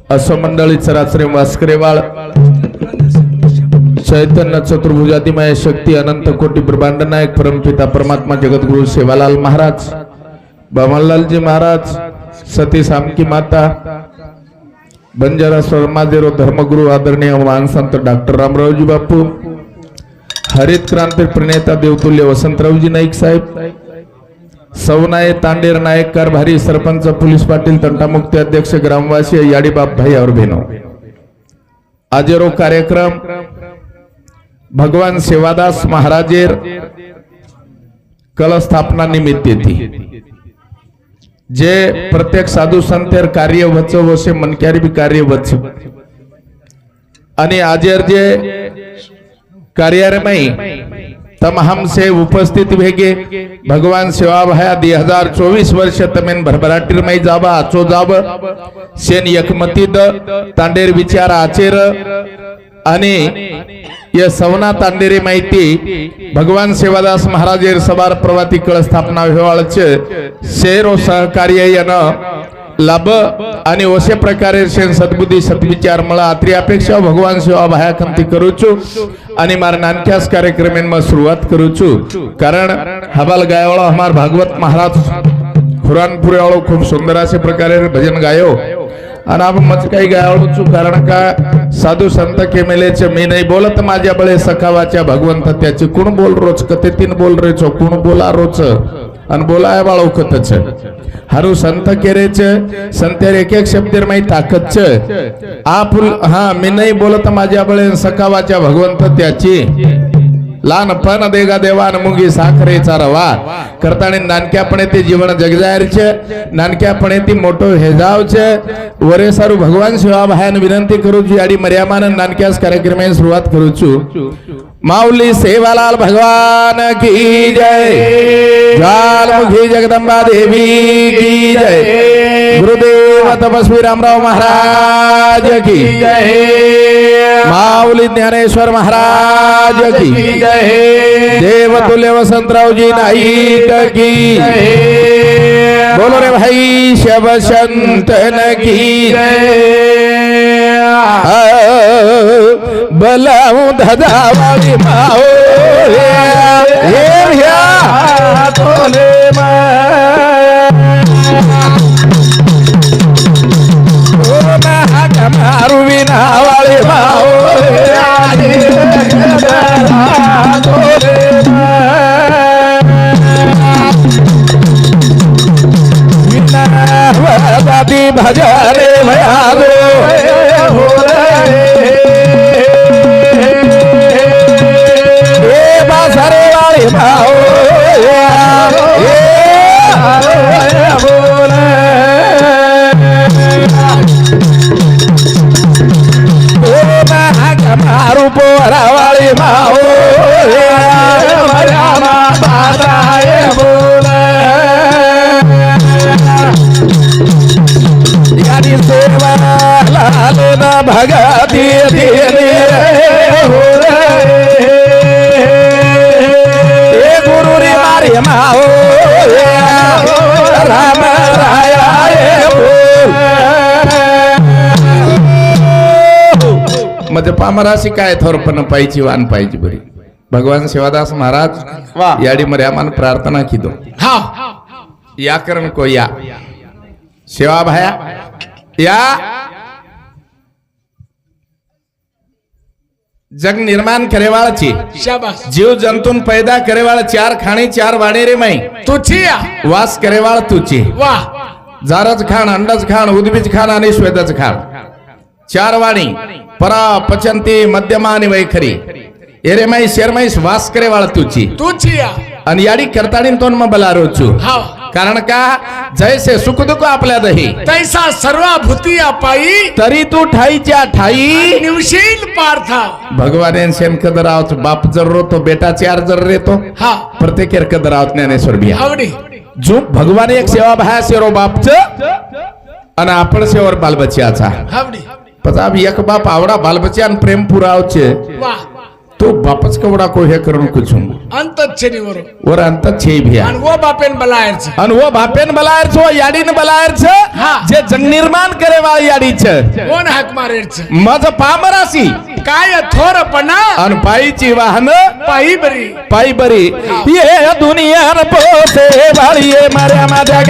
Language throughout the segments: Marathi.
असो मंडळी चराचरे वास्करेवाळ चैतन्य चतुर्भुजातिमय शक्ती अनंत कोटी ब्रह्मांड नायक परमपिता परमात्मा जगतगुरु सेवालाल महाराज बामनलालजी महाराज सती सामकी माता बंजारा स्वरमादेरो धर्मगुरु आदरणीय महान संत डॉक्टर रामरावजी बापू हरित क्रांती प्रणेता देवतुल्य वसंतरावजी नाईक साहेब सवनाये तांडेर नायक कारभारी सरपंच पोलीस पाटील तंटामुक्ती अध्यक्ष ग्रामवासी याडी बाप भाई और बहनों आजेरो कार्यक्रम भगवान सेवादास महाराजेर कल स्थापना निमित्त थी जे प्रत्येक साधु संतेर कार्य वच वसे मनक्यारी भी कार्य वच आणि आजेर जे कार्यालय तमाम से उपस्थित भेगे भगवान सेवा भया 2024 वर्ष तमेन भरभराटीर मई जाबा आचो जाब सेन यकमती द तांडेर विचार आचेर आणि ये सवना तांडेरी माहिती भगवान सेवादास महाराजेर सबार प्रवाती कळ स्थापना व्हाळचे शेरो सहकार्य यान लाभ आणि अशे प्रकारे शेन सद्बुद्धी सद्विचार मला आत्री अपेक्षा भगवान सेवा भाया कंती करूचू आणि मार नानक्यास कार्यक्रमेन में सुरुवात करूचू कारण हबाल गायवाळो हमार भागवत महाराज खुरानपुरे वाळो खूप सुंदर असे प्रकारे भजन गायो आणि आपण मच काही गायवाळूचू कारण का साधू संत के मेलेचे मी नाही बोलत माझ्या बळे सखावाच्या भगवंत त्याची कोण बोल रोज कते तीन बोल रे छो कोण बोला रोज आणि बोलाय बाळो कतच हारू संत केरेचे संतेर एक एक शब्देर माई ताकद छे आप हा मी नाही बोलत माझ्या बळे सखावाच्या भगवंत त्याची लहानपण देगा देवान मुंगी साखरेचा रवा करताने नानक्यापणे ते जीवन जगजायरचे नानक्यापणे ती मोठो हेजावचे वरे सारू भगवान सेवा भायान विनंती करूची आडी मर्यामान नानक्यास कार्यक्रमाची सुरुवात करूचू माऊली सेवालाल भगवान की जय ज्वालामुखी जगदंबा देवी की जय गुरुदेव तपस्वी रामराव महाराज की जय माऊली ज्ञानेश्वर महाराज की जय देवतुल्य वसंतरावजी नाईक की जय बोलो रे भाई शिव संतन की जय बलाऊ धजावाली माओ हे भैया तोले मारू बिना वाली माओ दादी भजरे भया गो बासरे वाली भाओ मारू पोरा वाली भाओ यानी सेवा लाल न भगती धीरे हो गुरु रे मारे माओ राम राया मध्ये पामराशी काय थोरपण पाहिजे वान पाहिजे बरी भगवान सेवादास महाराज याडी मर्यामान प्रार्थना की दो या करण को या सेवा भाया या जग निर्माण करेवाळची जीव जंतून पैदा करेवाळ चार खाणी चार वाडेरे माई तुची वास करेवाळ तुची जारज खाण अंडज खाण उद्बीज खाण आणि श्वेदज खाण चार वाणी परा पचंती मध्यमा आणि वैखरी एरे माई शेरमाई वास करेवाळ तुची आणि याडी करताडी तोन म बलारोचू कारण का जैसे सुख दुख आपल्या दही तैसा सर्वाभूती अपाई तरी तू ठाईच्या ठाई निवशील पार्था भगवान सेन कदरावत बाप जर रोतो बेटा चार जर रेतो हा प्रत्येक कदरावत ज्ञानेश्वर बिया आवडी जो भगवान एक सेवा भाया सेरो बापच आणि आपण सेवर बालबच्चाचा आवडी पता एक बाप आवडा बालबच्चा प्रेम पुरावचे वाह तो बापच कवडा को हे करून कुछू अंतच्छेनीवर वर अंत छे भिया आणि वो बापेन बलायरच आणि वो बापेन बलायरच वो याडीन बलायरच हा. जे जग निर्माण करे वा याडीच कोण हाक मारेच मज पामरासी काय थोरपणा आणि पायीची वाहन पायी बरी पायी बरी ये दुनियार पोसे वाळीये मार्या माझ्या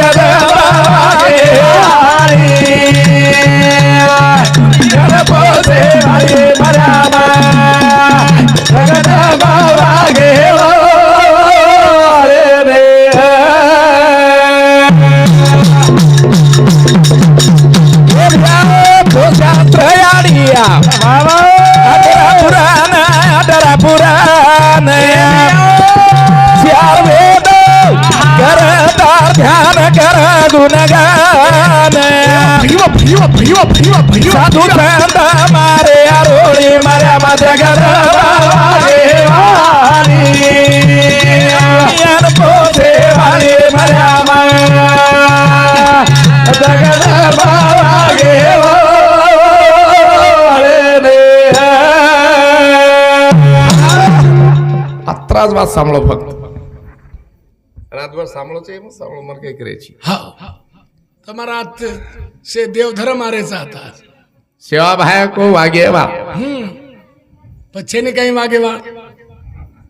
पोसे वाळीये मार्या पुराण चार वेद करतार ध्यान कर गुणगान साधू संत मारे आरोळी मार्या माझ्या पोसे वाळी मार्या राजवाद सांभळो फक्त राजवाद सांभळो છે એમ सांभળો મારે કઈ કરે છે હા તમારા હાથ से देवधर मारेचा હતા સેવા ભાઈ કો વાગેવા पछेने काही वागेवाळ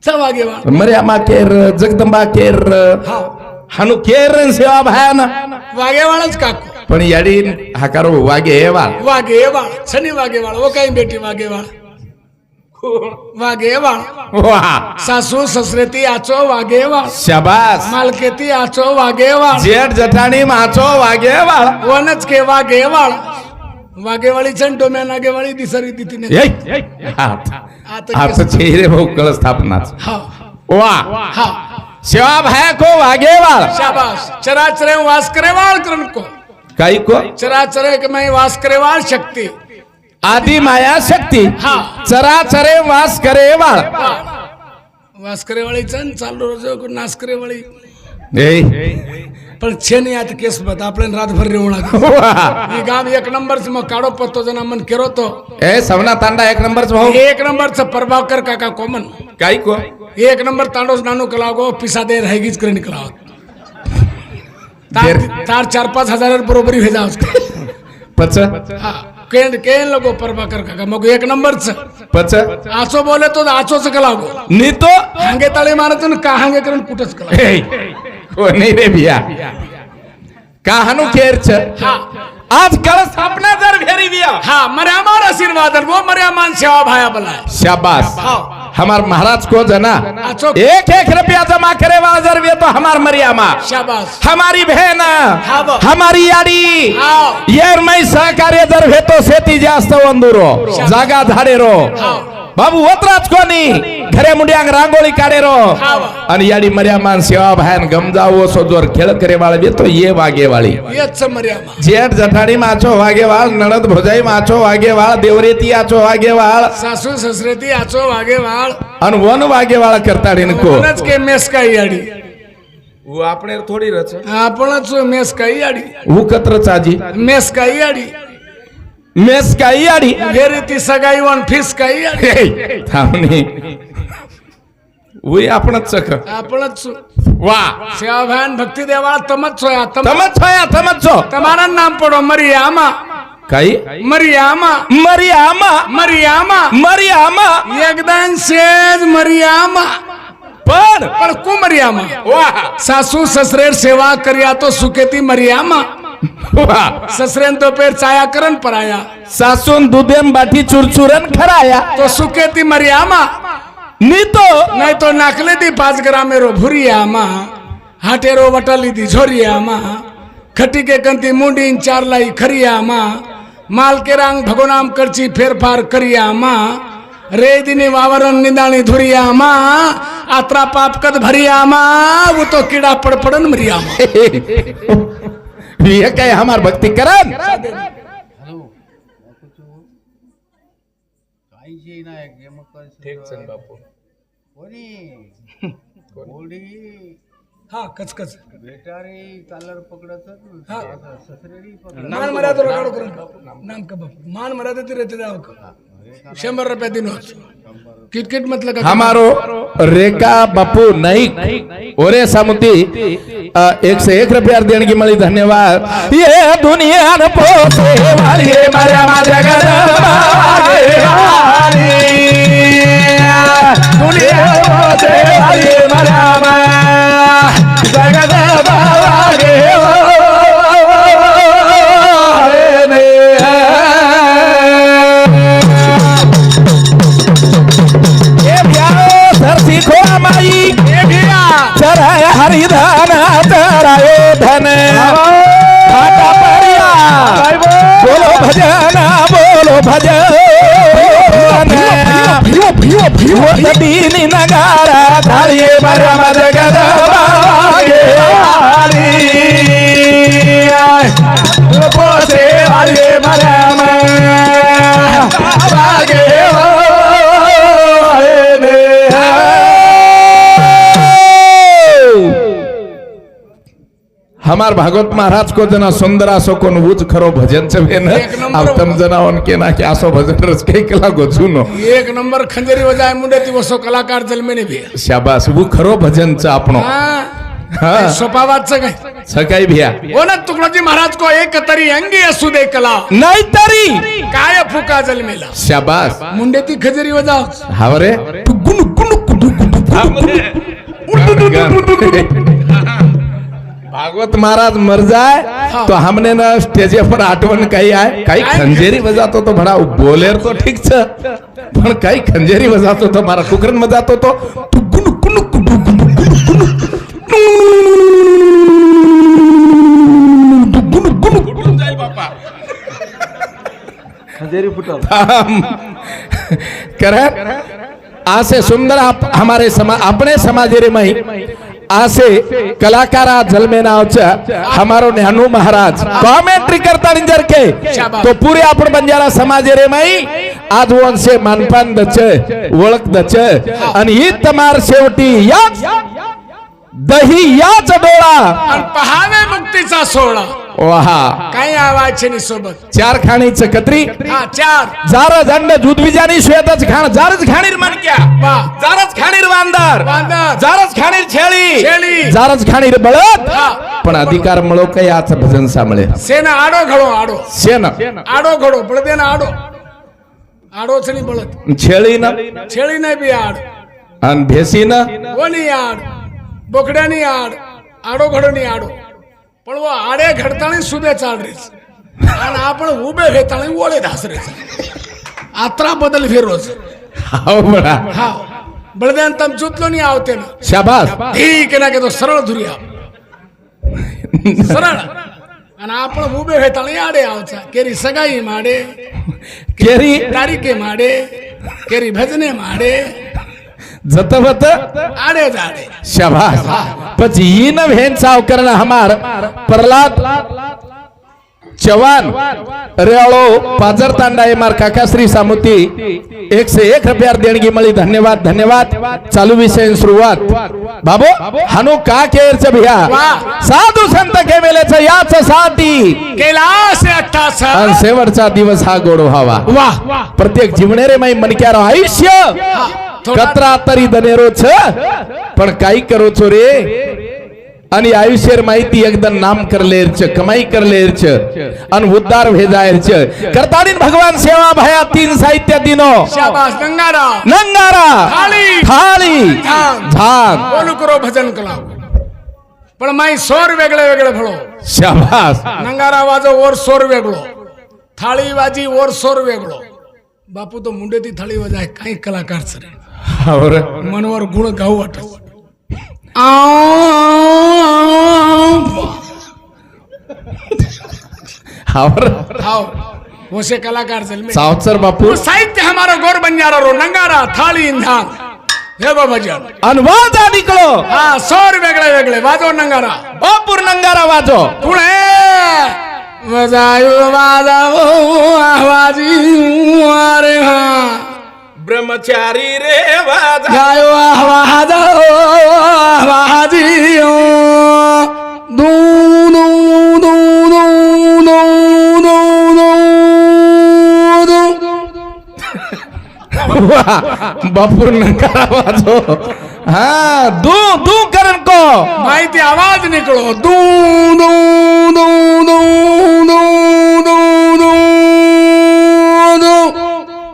च वागेवाळ મર્યામાં કેર જગદંબા કેર हा હાનું કેર સેવા ભાઈ ના वागेवाळच काकू પણ યાડી હાકારો વાગેવા वागेवाळ छनी वागेवाळ वो काही बेटी वागेवाळ वागेवाळ વાહ सासू ससरेती आचो वागेवाळ शाबास मालकेती आचो वागेवाळ जेठ जठाणी माचो वागेवा वनच के वागेवाळ वागेवाळी छन टोम्या नागेवाळी दिसरी तिने आता चेहरे भाऊ कळ स्थापनाच हा वा हा सेवा भाया को वागेवाळ शाबाश चराचरे वास करेवाळ करण को काही को चराचरे के मैं वास करेवाळ शक्ती आदि माया शक्ती हा चराचरे वास करेवाळ वास करेवाळी छन चालू रोज नाश करेवाळी ए पण छेनी आता केस बत आपण रातभर रेवणा ही गाव एक नंबरच मग काढो पत्तो जना मन केरो तो ए सवना तांडा एक नंबरच भाऊ एक नंबरच प्रभाकर काका कॉमन काही को एक नंबर तांडोस नानू कलागो पिसा दे रहेगीच करे निकलाव तार 4-5 हजार बरोबरी हे जावस पच हा केन लोगो प्रभाकर काका मग एक नंबरच पच आचो बोले तो आचोच कलागो नी तो हांगे ताळे मारत का हांगे करून कुठच कला ए कोणी रे भिया काहनु केरच हा आज कल स्थापना जर भेरी बिया हा मर्या मार आशीर्वाद वो मर्या मान सेवा भाया बलाय शाबाश हाँ। हमार महाराज को जना अच्छो। एक एक रुपया जमा करे वाजर वे तो हमार मरियामा शाबाश हमारी बहन हाँ। हमारी याडी हाँ। येर मै सहकार्य जर भेतो शेती जास्त वंदुरो जागा झाडे रो हाँ। बाबू वतराज कोणी घरे मुंड्यांग रांगोळी काढे रो हाँ। आणि याडी मर्यामान सेवा भान गमजावो सो जोर खेळ करे वाळे तो ये वागे वाळी येच मर्या मा जेठ जठाणी माचो वागेवाळ नणद भोजाई माचो वागेवाळ देवरेती आचो वागेवाळ सासू ससरेती आचो वागेवाळ अन वन वागेवाळ करताडीन को कोणच के मेस काही आडी वो आपणे थोडी रच आपणच मेस काही आडी उकत्र चाजी मेस काही आडी मेस काही आडी वेरी ती सगाई वन फिस काही आडी थांबणी उई आपणच चक आपणच वा सेवा भान भक्ती देवा तमच होया तमच होया तमच हो तुम्हारा नाम पडो मरियामा काही मरियामा मरियामा मरियामा मरियामा एकदम सेज मरियामा पण को मरियामा वाह सासू ससरेर सेवा करिया तो सुकेती मरियामा वाह ससरेन तो पेर चाया करन पराया सासून दुधेन बाटी चुरचुरन खराया तो सुकेती मरियामा नी तो नहीं तो नाकले दी 5 ग्रामेरो भुरियामा हाटेरो वटली दी झोरियामा खटी के कंती मुंडी 4 लाई खरियामा माल के रंग भगोनाम करची फेरफार करियामा रे दिनी वावरन निदाणी धुरियामा आत्रा पाप कद भरियामा वो तो कीड़ा पड़पड़न मरियामा ये काय हमार भक्ति करन ठीक सन बापू हा कचकच बेटा रे कॉलर पकडत मान मर्यादा रोगाडो करून नाम का बापू मान मर्यादा ती रेते जाव का ₹100 दिन किटकिट मतलब का हमारो रेखा बापू नाईक ओरे सामुती 101 रुपया देणगी मिळी धन्यवाद ये दुनिया न पोते वाली मार्या माझ्या दुनिया पोते वाली मार्या हरिधन तरायो धन घाटा परिया बोलो भजन दीनी नगारा धारिये मरा मद गदवागे पोसे वाले मरा मागे हमार भागवत महाराज को जना सुंदर असो कोण उच खरो भजन छे न अब तम जना उनके ना के आसो भजन रस के कला गो जुनो 1 नंबर खंजरी वजाय मुंडे ती वसो कलाकार जन्मे ने भी शाबास वो खरो भजन च आपनो हां सोपावाच काय सकाळी भिया ओना तुकडोजी महाराज को एक तरी अंगी असू दे कला नाही तरी काय फुका जन्मेला शाबास मुंडे ती खंजरी वजाव हावरे गुनु गुनु भागवत महाराज मर जाए तो हमने ना स्टेज पर आठवण काही आहे काही खंजेरी बजातो तो बड़ा बोलेर तो ठीक छ पण काही खंजेरी बजातो तो मारा कुकरन बजातो तो गुनु गुनु गुनु गुनु गुनु जाईल बापा खंजेरी फुटल करे आसे सुंदर आप हमारे अपने समाजेरे में आसे कलाकारा जलमे नावचा हमारो नेहरू महाराज कॉमेंट्री करता निंजर के तो पूरे आपण बंजारा समाजेरे में आज वंशे मानपान दच ओळख दच आणि ही तमार शेवटी याच दही याच डोळा आणि पहावे मुक्तीचा सोहळा वाहा काही आवाज छे नि सोबत 4 खाणीच कत्री हा 4 जार दंड दूध बिजानी श्वेतच खाण जारच खाणीर मनक्या वाह जारच खाणीर वांदर वांदर जारच खाणीर छेळी छेळी जारच खाणीर बळद हा पण अधिकार मळो काही आज भजन सामळे सेना आडो घडो आडो शेन आडो घडो बळदेना आडो आडो छनी बळद छेळी ना छेळी नाही बी आड आणि भेसी ना ओनी आड बोकड्यानी आड आडो घडोनी आडो पण वो आडे घडताणी सुबे चालरेच आणि आपण उभे घेताणी ओळे धासरेच आत्रा बदल फिरोज हाव बडा हा बळद्यान तम चुतलो नी आवते ना शाबास ठीक ना के तो सरळ धुरिया सरळ आणि आपण उभे घेताणी आडे आवचा केरी सगाई माडे केरी तारीखे माडे केरी भजने माडे जतवत आडे जाडे शाबास पछ ही न भेन सावकरण हमार प्रहलाद चव्हाण रेवाळो पाजर तांडा मार काका श्री सामुती 101 रुपया देणगी मिळी धन्यवाद धन्यवाद चालू विषय सुरुवात बाबो हानो का केरच भिया साधू संत के वेळेच याच साथी कैलास 88 आणि शेवटचा दिवस हा गोड व्हावा वाह प्रत्येक जीवनेरे मै मनक्यारो आयुष्य कतरा तरी दनेरो छ पण काही करो छो रे आणि आयुष्यर माहिती एकदम नाम करलेर छ कमाई करलेर छ आणि उद्धार भेजायर छ करताडीन भगवान सेवा भया 3 साहित्य दिनो शाबाश नंगारा नंगारा थाळी थाळी झांग बोलू करो भजन कला पण माई सोर वेगळे वेगळे भळो शाबास नंगारा वाजो ओर सोर वेगळो थाळी वाजी ओर सोर वेगळो बापू तो मुंडे ती थाळी वाजाय काही कलाकार सर और मनवर गुण गाऊ वाटत और हाव वसे कलाकार जन्मे सावचर बापू तो साहित्य हमारो गोर बंजारा रो नंगारा थाळी इंधान हे गो भजन अनुवाद निकलो हा सोर वेगळे वेगळे वाजो नंगारा बापूर नंगारा वाजो पुणे वजायो वाजाओ आवाजी अरे हा ब्रह्मचारी रे वाजा गायो वाजाओ आवाजी दू दू दू दू दू दू दू बापूर नंगारा वाजो हाँ दू दू करन को माहिती आवाज निकलो दू दू दू दू दू दू दू दू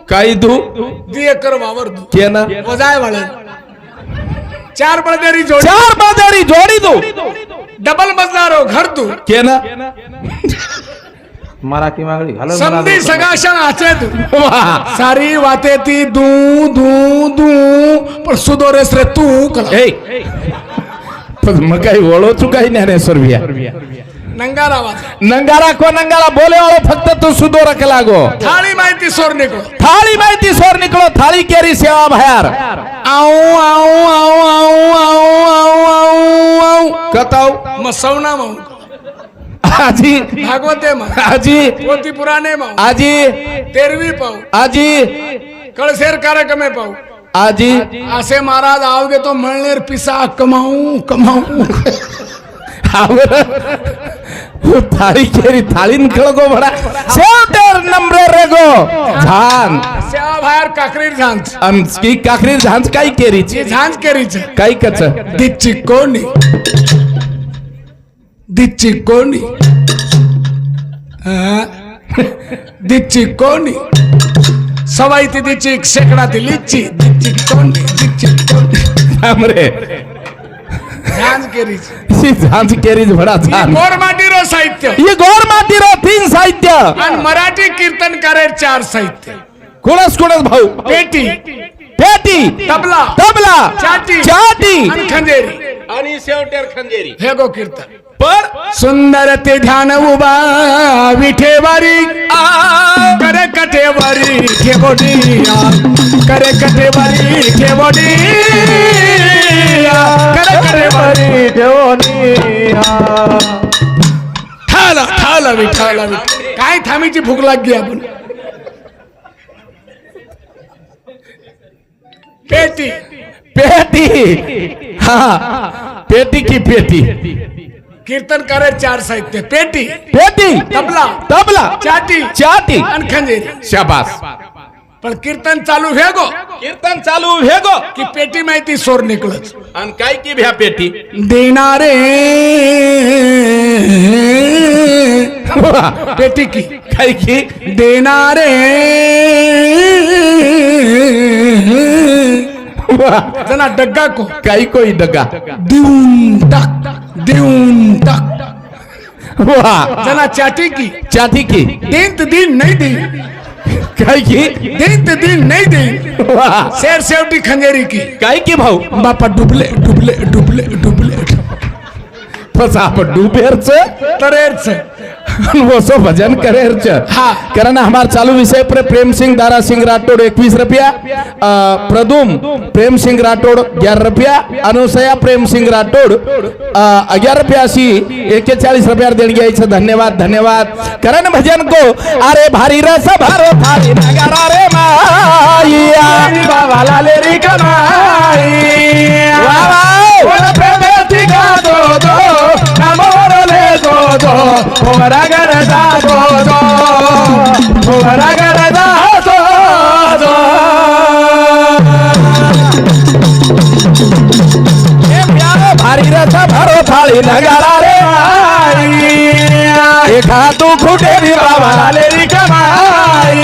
काही दू दिए कर वावर दू के ना वजाय वाले चार बळदेरी जोडी चार बाजारी जोडी दू डबल मजदारो घर दू के ना मराठी मागणी घालून समधी सगाशन आचे दू वाह सारी वाते ती दू दू दू पण सुदोरेस रे तू कला ए पण मग काही ओळखू काही ज्ञानेश्वर भैया नंगारा वाजा नंगारा को नंगारा बोले वाळो फक्त तू सुदोरक लागो थाळी माहिती सोर निकलो थाळी माहिती सोर निकलो थाळी केरी सेवा बाहेर आऊ आऊ आऊ आऊ आऊ आऊ आऊ आऊ कताव मग सवना माऊ आजी भागवते माऊ आजी पोती पुराणे माऊ आजी तेरवी पाऊ आजी कळसेर कार्यक्रमे पाऊ आजी असे महाराज आओगे तो मळनेर पिसा कमाऊ कमाऊ थाळी केरी थाळीन खळगो बडा शेवटेर नंबर रेगो झान सेवा बाहेर काकरीर झांज की काकरी झांज काय केरीची हे झांज करीच काय कच दिच्ची कोणी दिच्ची कोणी दिच्ची कोणी सवाई ती दिच्ची शेकडा ती लिच्ची दिच्ची कोणी हमरे झांज करीच सी झांज केरीज बडा झान गोरमाटीरो साहित्य ये गौर मातीरो तीन साहित्य आणि मराठी कीर्तनकारेर चार साहित्य कोणस कोणस भाऊ पेटी पेटी तबला तबला चाटी चाटी आणि खंजेरी आणि शेवटेर खंजेरी हे गो कीर्तन पर सुंदर ते ध्यान उभा विठेवारी करे कटेवारी ठेवडी करे कटेवारी ठेवडी करे कटेवारी ठाला ठाला विठाला काय थांबीची भूक लागली आपण पेटी पेटी हाँ पेटी की पेटी कीर्तन करे चार साहित्य पेटी पेटी तबला तबला चाटी चाटी आणि खंजेरी शाबास पण कीर्तन चालू भेगो कीर्तन चालू भेगो की पेटी माहिती सोर निकलच आणि काय की भ्या पेटी देणारे पेटी की काय की देणारे जना डग्गा को काही कोई दगा देऊन टाक वाह जना चाटी की चाटी की दिन तो दिन नहीं दी काय की दिन तो दिन नहीं दी वाह शेर शेवटी खंजेरी की काय की भाऊ बापा डुबले डुबले डुबले डुबले फस आपण डुबेरच तरेरच वसो भजन करेरच हाँ। कारण हमार चालू विषय पर प्रेम सिंह दारा सिंह राठौड़ 21 रुपया प्रदुम प्रेम सिंह राठौड़ 11 रुपया अनुसया प्रेम सिंह राठौड़ 11 रुपया सी 41 रुपया देणगी आहे धन्यवाद धन्यवाद करण भजन को अरे भारी रस भरो थारी नगारा रे माईया बाबाला ले री कमाई वाह प्रेम तिगा दो दो नमोर ले दो दो ओरा गरदा दो दो ओरा गरदा दो दो ए प्यारो भारी रस भरो थाली नगारा रे आई एका तू खुटे भी बाबा ले री कमाई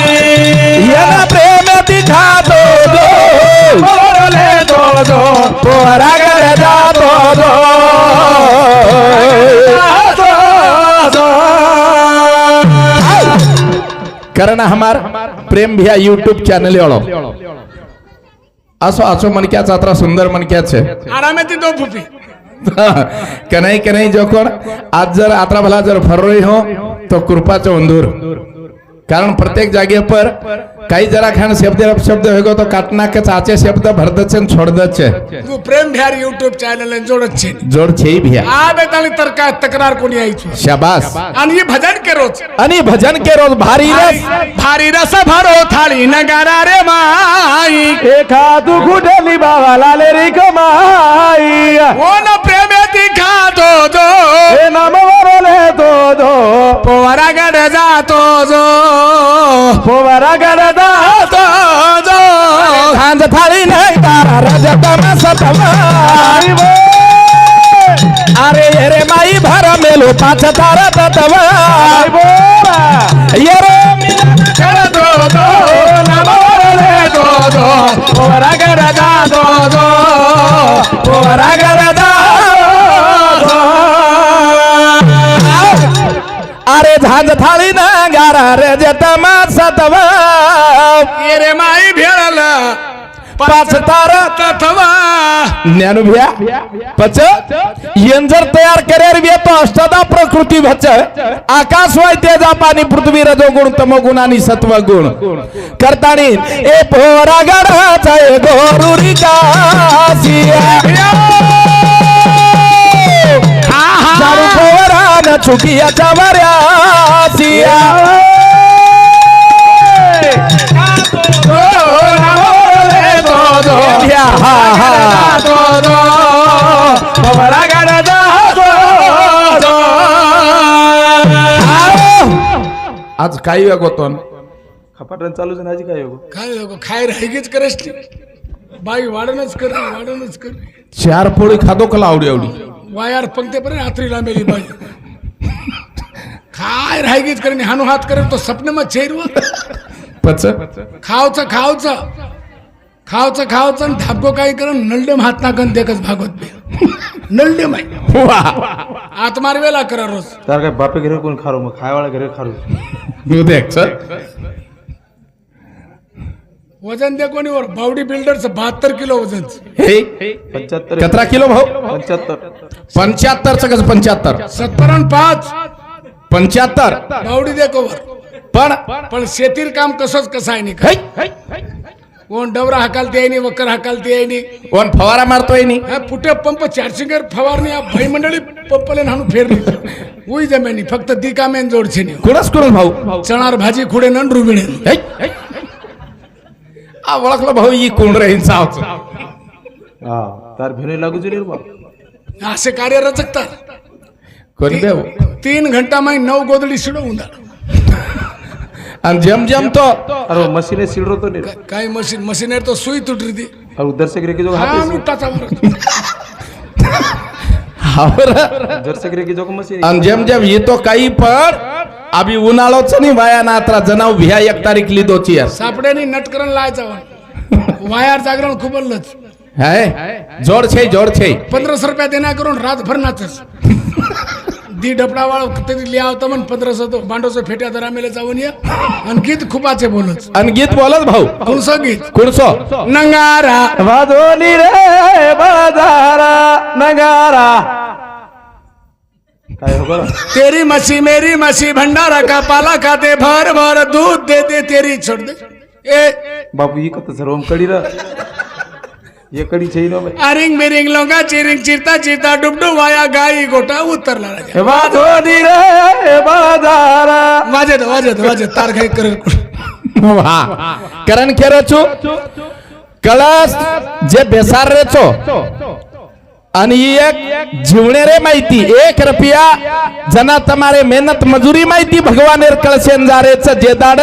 ये ना प्रेम दिखा दो दो ओर ले दो दो ओरा गरदा दो दो कारण हमार प्रेम भैया यूट्यूब चॅनल वाळो असो असो मनक्याच अत्रा सुंदर मनक्याच आरामे ती दो फुफी कनाई कनाई जोकोण आज जर अत्रा भला जर फरोई हो तो कृपाचं अंदूर कारण प्रत्येक जागे पर काही जरा खान शब्द होगो तो काटना के चाचे शब्द भरदच छोड़दच तू प्रेम बिहार यूट्यूब चॅनल जोडत छे जोड छे भैया आ बेताली तरका तक्रार कोणी आई छु शाबास आणि हे भजन के रोज आणि भजन के रोज भारी रस भारी रस भरो थाळी नगारा रे माई एका तू कुठली बाबाला ले रे कमाई ओ न प्रेमे दिखा दो दो ए नाम वरले दो दो पोवरा गड जातो जो पोवरा गरदा तो जो झांज थाळी नाही गारा रजतम सतवा अरे येरे माई भर मेलो पाच तार ततवा येरे मिलन कर दो दो नमोरे दो दो ओरा गर दा दो दो ओरा गर दा दो अरे झांज थाळी ना गारा रजतम सतवा येरे माई भेळल पाच तार तथवा ज्ञान भ्या पच यंजर तयार करेर व्यतो अष्टदा प्रकृती भच आकाश वाय तेजा पाणी पृथ्वी रजो गुण तमो गुण आणि सत्व गुण करताणी ए पोरा गडाचा ए गोरुरी कासिया जारू पोरा न चुकिया चवऱ्यासिया आज काय योग होतो खपाटन चालू आहे ना आजी काय हो काय लोक खाय राहिगीच करस बाई वाढणच कर चार पोळी खातो का आवडी आवडी वायार पंक्तीपर्यंत रात्रीला मेली बाई काय राहिगीच करणे हानू हात करे तो सपने मग चेरव पच खावचं आणि धाबको काय करून नलडेम हात नाकन देखच भागवत बे नलडेम आहे आत्मारवेला करा रोज तार काय बापे घरी कोण खारो मग खायवाळा घरी खारो मी देख सर वजन दे कोणीवर बावडी बिल्डरचं 72 किलो वजन हे 75 कतरा किलो भाऊ 75 75 च 75 70 आणि 5 75 बावडी दे कोवर पण शेतीर काम कसं आहे नाही कोण डवरा हाकालते आहे वक्कर हाकालते आहे कोण फवारा मारतोय नी पुटे पंप चार्जिंगर फवारणी भाई मंडळी पंपले हाणून फेरली उई जमेनी फक्त दी कामेन जोडचे नाही कोणच कोण भाऊ चणार भाजी खुडे नन रुबिणे ओळखलं भाऊ ही कोण राहील सावच हा तार भेणे लागू जुले बा असे कार्य रचकतात कोण देव 3 घंटा में 9 गोदडी शिडवून आणि जम तो अरे मशीने सिडरो तो नहीं काही मशीनर तो सुई तुटरी थी और उधर से गिरे की जो हा हाथ लुटाचा हावर उधर से गिरे की जो मशीन आणि जम येतो काही पण अभी उन्हाळोच नाही वाया नात्रा जनाव भिया 1 तारीख लिदोची यार सापड्यानी नटकरण लायचा वायार जागरण खुबलच है जोड छे 1500 रुपया देना करून रातभर नाचस दी डपडा वाळ कधी लिया होता मन 1500 तो बांडोचं फेट्या दरा मेले जाऊन या आणि गीत खुपाचे बोलच आणि गीत बोलत भाऊ कोणसं गीत कोणसो नंगारा वादोनी रे बाजारा नगारा काय हो बरं तेरी मसी मेरी मसी भंडारा का पाला खाते भर भर दूध देते तेरी छोड़ दे ए बापू ही कत सर्व कडी र ये कडी छई नो अरिंग मिरिंग लोंगा चिरिंग चिरता चिरता डुबडू वाया गाई गोटा उतरला राजा वादोनी रे बाजारा वाजत तार खाई कर हा करण खेरचू कळस जे बेसार रेचो आणि एक जीवने रे माहिती 1 रुपया जना तुम्हारे मेहनत मजुरी माहिती भगवान कळसेन जारेच जे दाड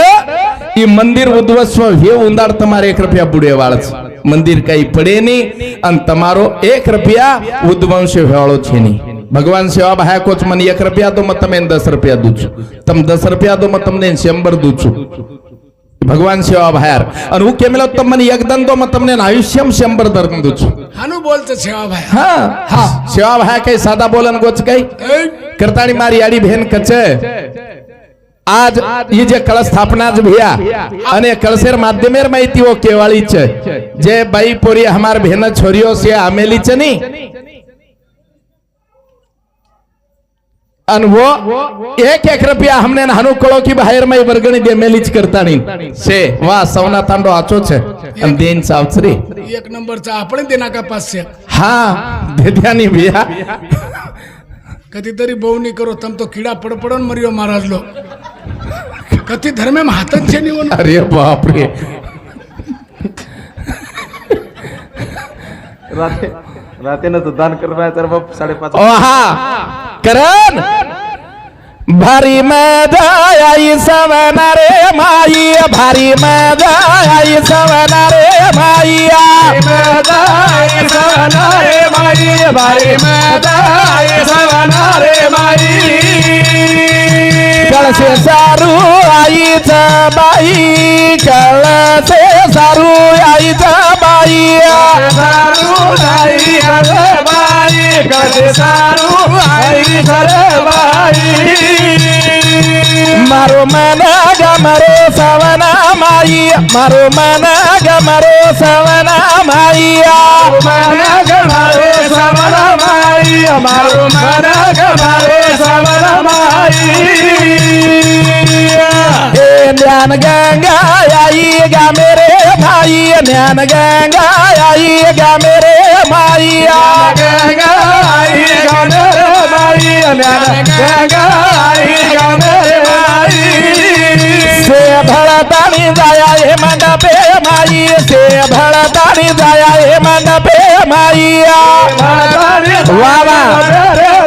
ई मंदिर उद्वस्व हे उंदाड तुम्हारे 1 रुपया बुडे वाळच मंदिर काही पडे नहीं अन तमारो 1 रुपया उद्वंश वेळो छेनी भगवान सेवा भाया कोच मन 1 रुपया दो मत में 10 रुपया दूचू तम 10 रुपया दो मत में 100 दूचू भगवान सेवा भायार आणि के मिलो तम मन एकदम दो मत में आयुष्यम 100 दर्द दूचू हानू बोलते सेवा भाई हाँ सेवा भाया काही साधा बोलन गोच काही करतानी मारी आडी बहन कचे आज ये जे कळस स्थापना भैया अने कळसेर माध्यमेर माहिती वो केवाळीच जे बाई पोरी हमार बहन छोरियो से आमेलीच नी अन वो 1 रुपया हमने हनु कळो की बाहेर माई वर्गणी दे मेलीच करतानी से वा सवना तांडो आचो छे अन देन सावचरी 1 नंबरचा आपण देना का 500 हाँ देद्यानी भैया कधीतरी बहुनी करो तम तो कीड़ा पडपडन मरियो महाराज लो कति धर्मे में हाथच छे निवण अरे बाप रे राते ना तो दान करवाया तर बाप 5.5 ओहा करण भारी मजा आई सवना रे माई भारी मजा आई सवना रे माईया मजा आई सवना रे माई भारी मजा आई सवना रे माई कळसे सारू आईच बाई कळसे सारू आईच बाई सारू आई बाई कसे सारू आई बाई मारो मन गमरो सवना माई मारो मन गमरो सवना माईया मन गमारे सवना माई मारो मन गमारे सवना माई हे ज्ञान गंगा आई गा मेरे भाई ज्ञान गंगा आई गा मेरे माईया गंगा आई गंगा माई गंगा आई गंगा माई से भड़तानी जाया हे मंडपे माई से भड़तानी जाया हे मंडपे माईया वावा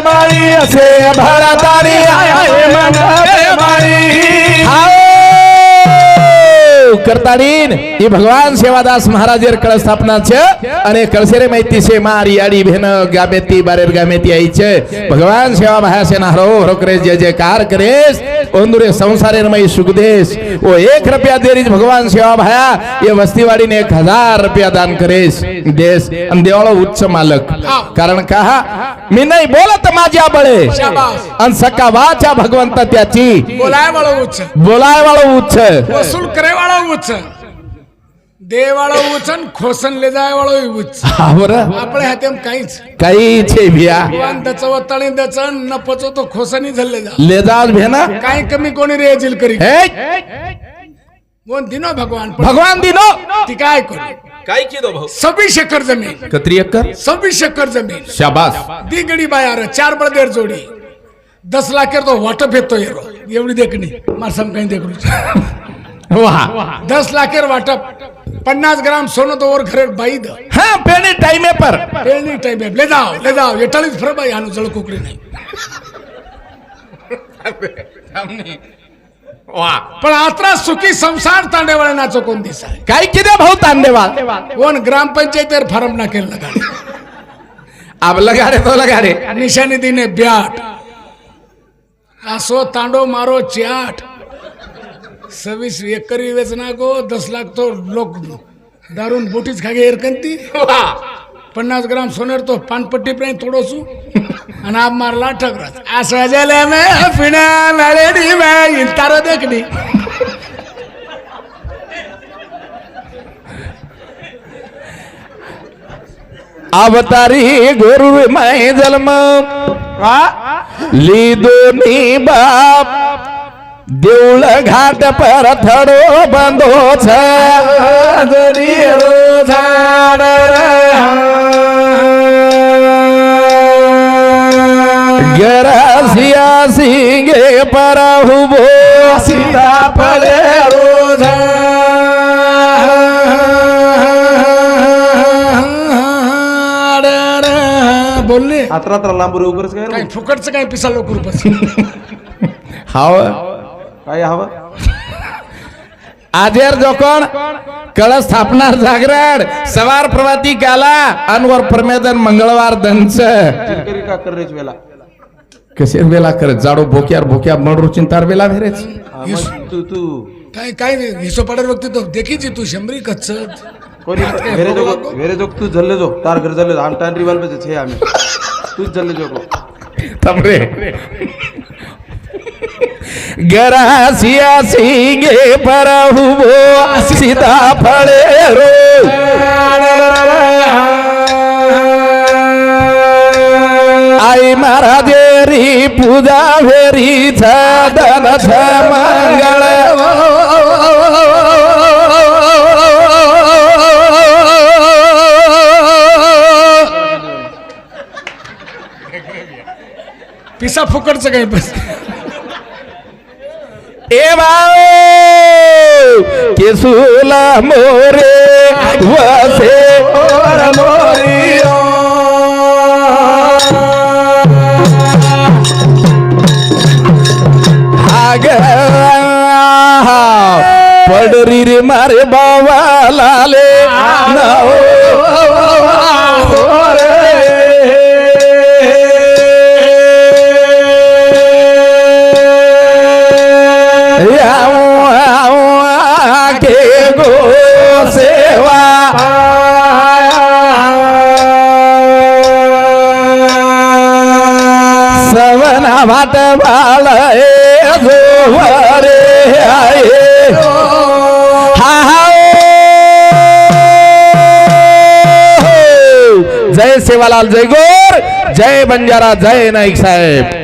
माई से भड़तानी आया हे मंडपे माई आओ करताडीन ही भगवान सेवादास महाराजेर कळ स्थापनाचे आणि कळसेरे माहिती से मारी आडी भेन गामेती बारेर गामेती आईचे भगवान सेवा भायासे ना हरो हरो करे जय जयकार करेस ओंदुरे संसारेर मई सुखदेश ओ 1 रुपया देरीज भगवान सेवा भाया ये वस्तीवाडी ने 1000 रुपया दान करेस देश आणि देवाळो उच्च मालक कारण का मी नाही बोलत माझ्या बळे शाबास आणि सका वाचा भगवंत त्याची बोलाय वाळो उच्च बोलाय वाळो उच्च वसूल करे वाळो उच्च दे वाळो उच्च खोसन ले जाय वाळो उच्च आवर आपल्या हातेम काहीच काही छे भिया भगवान दच वतळी दच न पचो तो खोसनी झल्ले जा ले जाज भेना काही कमी कोणी रे जिल करी हे कोण दिनो भगवान भगवान दिनो ती काय कोणी काय किदो भाऊ 26 एकर जमीन कत्री एकर 26 एकर जमीन शाबास दी गडी बायार 4 बळदेर जोडी 10 लाखेर तो वाटप येतो येरो एवढी देखणी मार सम काही देखरू वाह 10 लाखेर वाटप 50 ग्राम सोनं तो और घरे बाई द हां पेने टाइमे पर पेळणी टाइम ले जाओ एटाळीच फर बाई हानु जळ कुकडी नाही वाह पण आत्रा सुखी संसार तांडेवाळे नाचो कोण दिसा काय किदे भाऊ तांडेवा कोण ग्रामपंचायतीवर फार्म ना केलं लगा अब लगा रे तो लगा रे निशानी दिने ब्याट आसो तांडो मारो चाट 26 एकरी वेचना को 10 लाख तो लोक दारून बोटीच खागे एरकंती 50 ग्राम सोनेर तो पानपट्टी पे तोड़ोसू आणि आप मारला ठकरात असं झाले मैं फिना मेलेडी मैं इंतारो देखनी अवतारी गुरु मैं जन्म ली दोनी बाप देऊळ घाट पर थडो बंदो गरसिया सिंगे पर हुबो सीता पले बोलले आत्रा लांब उगरच काय काही फुकटचं काही पिसा लोक रुपस हाव काय हवं आजेर जोकोण कळ स्थापनार जागरण सवार प्रभाती काला अनवर प्रमेदन मंगळवार दंच चिरकरी का कररेच वेला कसे वेला करत जाडो भोक्यार भोक्या मडरू चिंतार वेला भेरेच तू काय काय हिशो पडार वक्ती तो देखीची तू शंभरी कच्च कोणी वेरे जोक तू झल्ले जो तार घर झल्ले आम टान रिवाल पे छे आम्ही तूच झल्ले जोको तमरे गरासिया सिंगे पर हुबो सीता फळे रो आई महाराजेरी पूजा वेरी छदन छ मंगळ पिसा फुकटचं काही बस ए बाओ केसुला मोरे वसे ओर मोरियो मारे बाबा लाले नाओ के गो सेवा सवना भाट बाळ जो रे आहे जय सेवालाल जय गोर जय बंजारा जय नाईक साहेब.